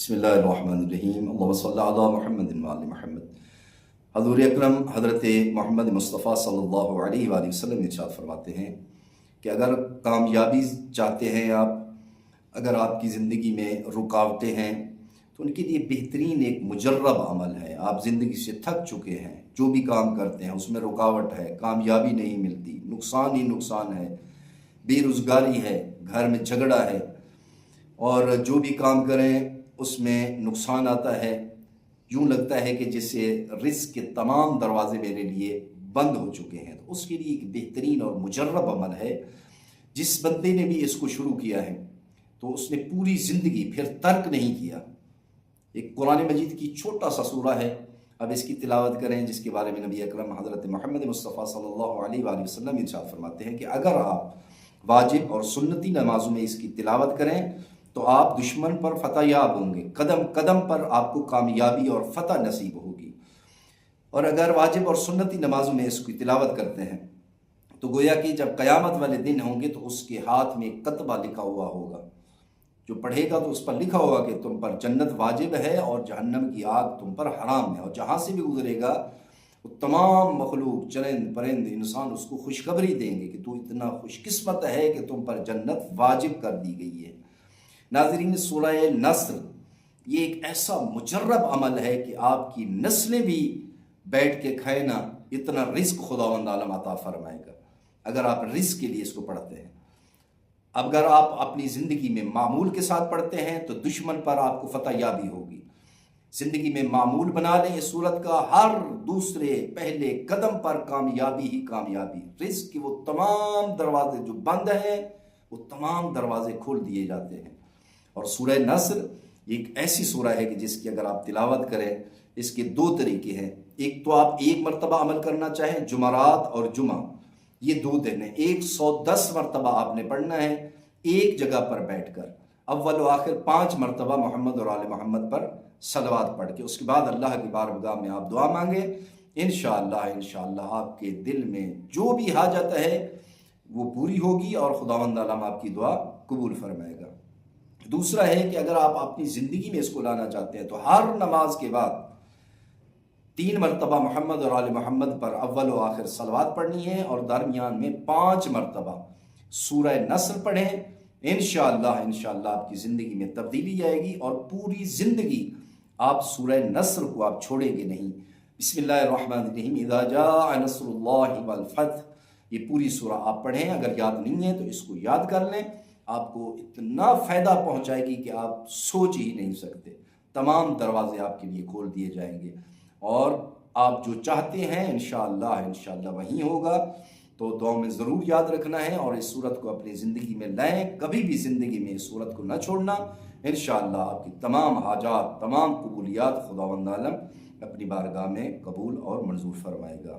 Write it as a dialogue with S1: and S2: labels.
S1: بسم اللہ الرحمن الرحیم اللہم صلی علی محمد وعلی محمد۔ حضور اکرم حضرت محمد مصطفیٰ صلی اللہ علیہ وآلہ وسلم ارشاد فرماتے ہیں کہ اگر کامیابی چاہتے ہیں آپ، اگر آپ کی زندگی میں رکاوٹیں ہیں تو ان کے لیے بہترین ایک مجرب عمل ہے۔ آپ زندگی سے تھک چکے ہیں، جو بھی کام کرتے ہیں اس میں رکاوٹ ہے، کامیابی نہیں ملتی، نقصان ہی نقصان ہے، بے روزگاری ہے، گھر میں جھگڑا ہے، اور جو بھی کام کریں اس میں نقصان آتا ہے، یوں لگتا ہے کہ جسے رزق کے تمام دروازے میرے لیے بند ہو چکے ہیں۔ تو اس کے لیے ایک بہترین اور مجرب عمل ہے۔ جس بندے نے بھی اس کو شروع کیا ہے تو اس نے پوری زندگی پھر ترک نہیں کیا۔ ایک قرآن مجید کی چھوٹا سا سورہ ہے، اب اس کی تلاوت کریں، جس کے بارے میں نبی اکرم حضرت محمد مصطفیٰ صلی اللہ علیہ وآلہ وسلم ارشاد فرماتے ہیں کہ اگر آپ واجب اور سنتی نمازوں میں اس کی تلاوت کریں تو آپ دشمن پر فتح یاب ہوں گے، قدم قدم پر آپ کو کامیابی اور فتح نصیب ہوگی۔ اور اگر واجب اور سنتی نمازوں میں اس کی تلاوت کرتے ہیں تو گویا کہ جب قیامت والے دن ہوں گے تو اس کے ہاتھ میں ایک کتبہ لکھا ہوا ہوگا، جو پڑھے گا تو اس پر لکھا ہوگا کہ تم پر جنت واجب ہے اور جہنم کی آگ تم پر حرام ہے، اور جہاں سے بھی گزرے گا وہ تمام مخلوق، چرند پرند انسان اس کو خوشخبری دیں گے کہ تو اتنا خوش قسمت ہے کہ تم پر جنت واجب کر دی گئی ہے۔ ناظرین، سورہ نصر یہ ایک ایسا مجرب عمل ہے کہ آپ کی نسلیں بھی بیٹھ کے کھائے نا، اتنا رزق خداوند عالم عطا فرمائے گا اگر آپ رزق کے لیے اس کو پڑھتے ہیں۔ اگر آپ اپنی زندگی میں معمول کے ساتھ پڑھتے ہیں تو دشمن پر آپ کو فتح یابی ہوگی۔ زندگی میں معمول بنا لیں اس صورت کا، ہر دوسرے پہلے قدم پر کامیابی ہی کامیابی، رزق کے وہ تمام دروازے جو بند ہیں وہ تمام دروازے کھول دیے جاتے ہیں۔ اور سورہ نصر یہ ایک ایسی سورہ ہے کہ جس کی اگر آپ تلاوت کریں، اس کے دو طریقے ہیں۔ ایک تو آپ ایک مرتبہ عمل کرنا چاہیں، جمعرات اور جمعہ یہ 2 دن ہیں، 110 مرتبہ آپ نے پڑھنا ہے ایک جگہ پر بیٹھ کر، اول و آخر 5 مرتبہ محمد اور آل محمد پر صلوات پڑھ کے، اس کے بعد اللہ کی بارگاہ میں آپ دعا مانگیں۔ انشاءاللہ آپ کے دل میں جو بھی حاجت ہے وہ پوری ہوگی اور خداوند عالم آپ کی دعا قبول فرمائے گا۔ دوسرا ہے کہ اگر آپ اپنی زندگی میں اس کو لانا چاہتے ہیں تو ہر نماز کے بعد 3 مرتبہ محمد اور آل محمد پر اول و آخر صلوات پڑھنی ہے، اور درمیان میں 5 مرتبہ سورہ نصر پڑھیں۔ انشاءاللہ آپ کی زندگی میں تبدیلی آئے گی اور پوری زندگی آپ سورہ نصر کو آپ چھوڑیں گے نہیں۔ بسم اللہ الرحمن الرحیم، اذا جاء نصر اللہ والفتح، یہ پوری سورہ آپ پڑھیں۔ اگر یاد نہیں ہے تو اس کو یاد کر لیں، آپ کو اتنا فائدہ پہنچائے گی کہ آپ سوچ ہی نہیں سکتے۔ تمام دروازے آپ کے لیے کھول دیے جائیں گے اور آپ جو چاہتے ہیں انشاءاللہ وہیں ہوگا۔ تو دعا میں ضرور یاد رکھنا ہے اور اس صورت کو اپنی زندگی میں لائیں، کبھی بھی زندگی میں اس صورت کو نہ چھوڑنا۔ انشاءاللہ آپ کی تمام حاجات، تمام قبولیات خداوند عالم اپنی بارگاہ میں قبول اور منظور فرمائے گا۔